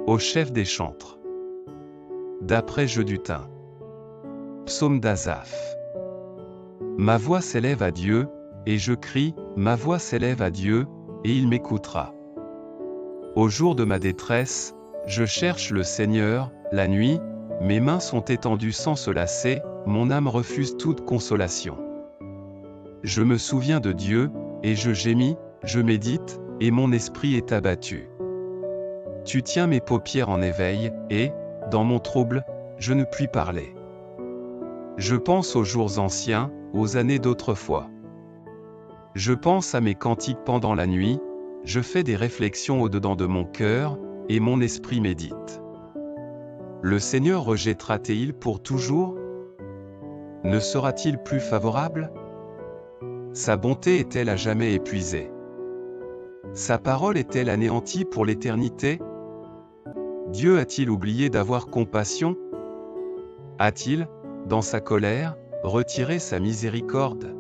Au chef des chantres. D'après Jeduthun. Psaume d'Asaph. Ma voix s'élève à Dieu, et je crie, ma voix s'élève à Dieu, et il m'écoutera. Au jour de ma détresse, je cherche le Seigneur, la nuit, mes mains sont étendues sans se lasser, mon âme refuse toute consolation. Je me souviens de Dieu, et je gémis, je médite, et mon esprit est abattu. Tu tiens mes paupières en éveil, et, dans mon trouble, je ne puis parler. Je pense aux jours anciens, aux années d'autrefois. Je pense à mes cantiques pendant la nuit, je fais des réflexions au-dedans de mon cœur, et mon esprit médite. Le Seigneur rejettera-t-il pour toujours? Ne sera-t-il plus favorable? Sa bonté est-elle à jamais épuisée? Sa parole est-elle anéantie pour l'éternité? Dieu a-t-il oublié d'avoir compassion? A-t-il, dans sa colère, retiré sa miséricorde?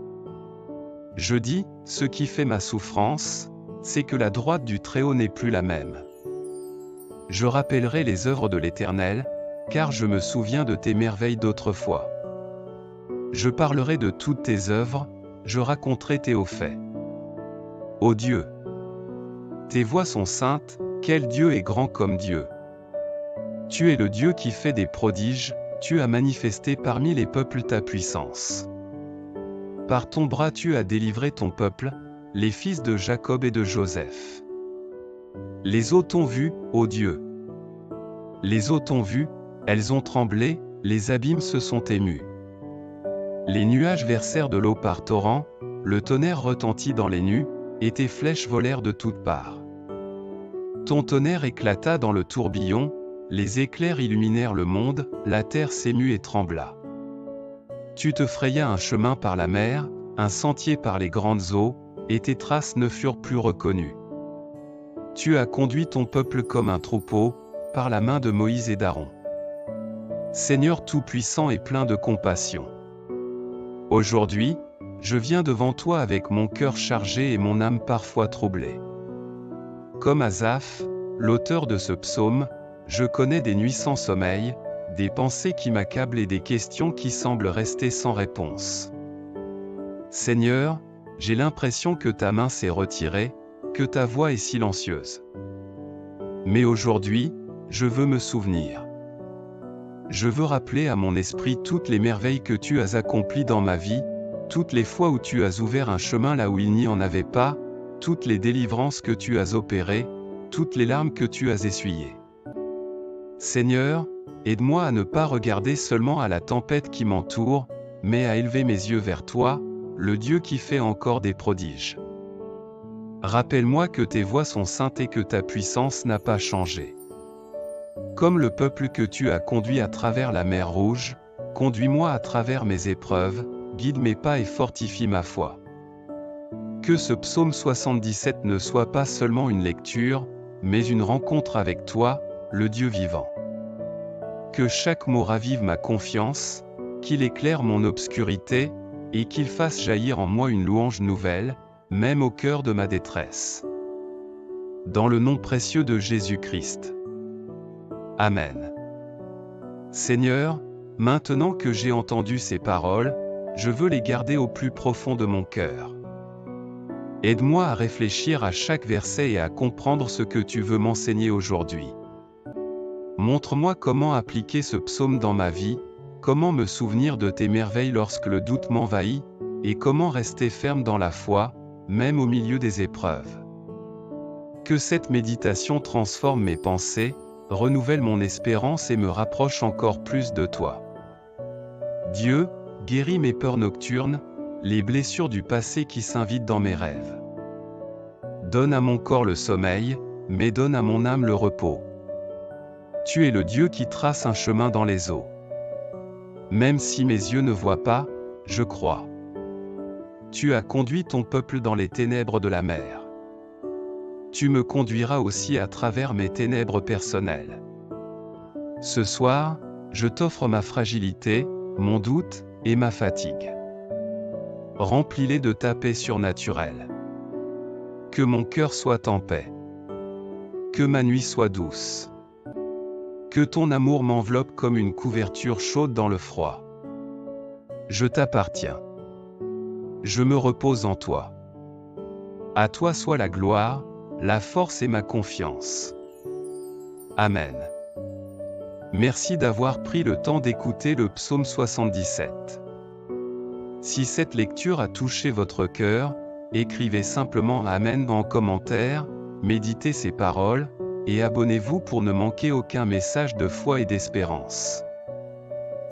Je dis, ce qui fait ma souffrance, c'est que la droite du Très-Haut n'est plus la même. Je rappellerai les œuvres de l'Éternel, car je me souviens de tes merveilles d'autrefois. Je parlerai de toutes tes œuvres, je raconterai tes hauts faits. Ô Dieu! Tes voies sont saintes, quel Dieu est grand comme Dieu! Tu es le Dieu qui fait des prodiges, tu as manifesté parmi les peuples ta puissance. Par ton bras tu as délivré ton peuple, les fils de Jacob et de Joseph. Les eaux t'ont vu, ô Dieu. Les eaux t'ont vu, elles ont tremblé, les abîmes se sont émus. Les nuages versèrent de l'eau par torrents, le tonnerre retentit dans les nues, et tes flèches volèrent de toutes parts. Ton tonnerre éclata dans le tourbillon, les éclairs illuminèrent le monde, la terre s'émut et trembla. Tu te frayas un chemin par la mer, un sentier par les grandes eaux, et tes traces ne furent plus reconnues. Tu as conduit ton peuple comme un troupeau, par la main de Moïse et d'Aaron. Seigneur tout-puissant et plein de compassion. Aujourd'hui, je viens devant toi avec mon cœur chargé et mon âme parfois troublée. Comme Asaph, l'auteur de ce psaume, je connais des nuits sans sommeil, des pensées qui m'accablent et des questions qui semblent rester sans réponse. Seigneur, j'ai l'impression que ta main s'est retirée, que ta voix est silencieuse. Mais aujourd'hui, je veux me souvenir. Je veux rappeler à mon esprit toutes les merveilles que tu as accomplies dans ma vie, toutes les fois où tu as ouvert un chemin là où il n'y en avait pas, toutes les délivrances que tu as opérées, toutes les larmes que tu as essuyées. Seigneur, aide-moi à ne pas regarder seulement à la tempête qui m'entoure, mais à élever mes yeux vers toi, le Dieu qui fait encore des prodiges. Rappelle-moi que tes voies sont saintes et que ta puissance n'a pas changé. Comme le peuple que tu as conduit à travers la mer Rouge, conduis-moi à travers mes épreuves, guide mes pas et fortifie ma foi. Que ce psaume 77 ne soit pas seulement une lecture, mais une rencontre avec toi, le Dieu vivant. Que chaque mot ravive ma confiance, qu'il éclaire mon obscurité, et qu'il fasse jaillir en moi une louange nouvelle, même au cœur de ma détresse. Dans le nom précieux de Jésus-Christ. Amen. Seigneur, maintenant que j'ai entendu ces paroles, je veux les garder au plus profond de mon cœur. Aide-moi à réfléchir à chaque verset et à comprendre ce que tu veux m'enseigner aujourd'hui. Montre-moi comment appliquer ce psaume dans ma vie, comment me souvenir de tes merveilles lorsque le doute m'envahit, et comment rester ferme dans la foi, même au milieu des épreuves. Que cette méditation transforme mes pensées, renouvelle mon espérance et me rapproche encore plus de toi. Dieu, guéris mes peurs nocturnes, les blessures du passé qui s'invitent dans mes rêves. Donne à mon corps le sommeil, mais donne à mon âme le repos. Tu es le Dieu qui trace un chemin dans les eaux. Même si mes yeux ne voient pas, je crois. Tu as conduit ton peuple dans les ténèbres de la mer. Tu me conduiras aussi à travers mes ténèbres personnelles. Ce soir, je t'offre ma fragilité, mon doute, et ma fatigue. Remplis-les de ta paix surnaturelle. Que mon cœur soit en paix. Que ma nuit soit douce. Que ton amour m'enveloppe comme une couverture chaude dans le froid. Je t'appartiens. Je me repose en toi. À toi soit la gloire, la force et ma confiance. Amen. Merci d'avoir pris le temps d'écouter le psaume 77. Si cette lecture a touché votre cœur, écrivez simplement Amen en commentaire, méditez ces paroles, et abonnez-vous pour ne manquer aucun message de foi et d'espérance.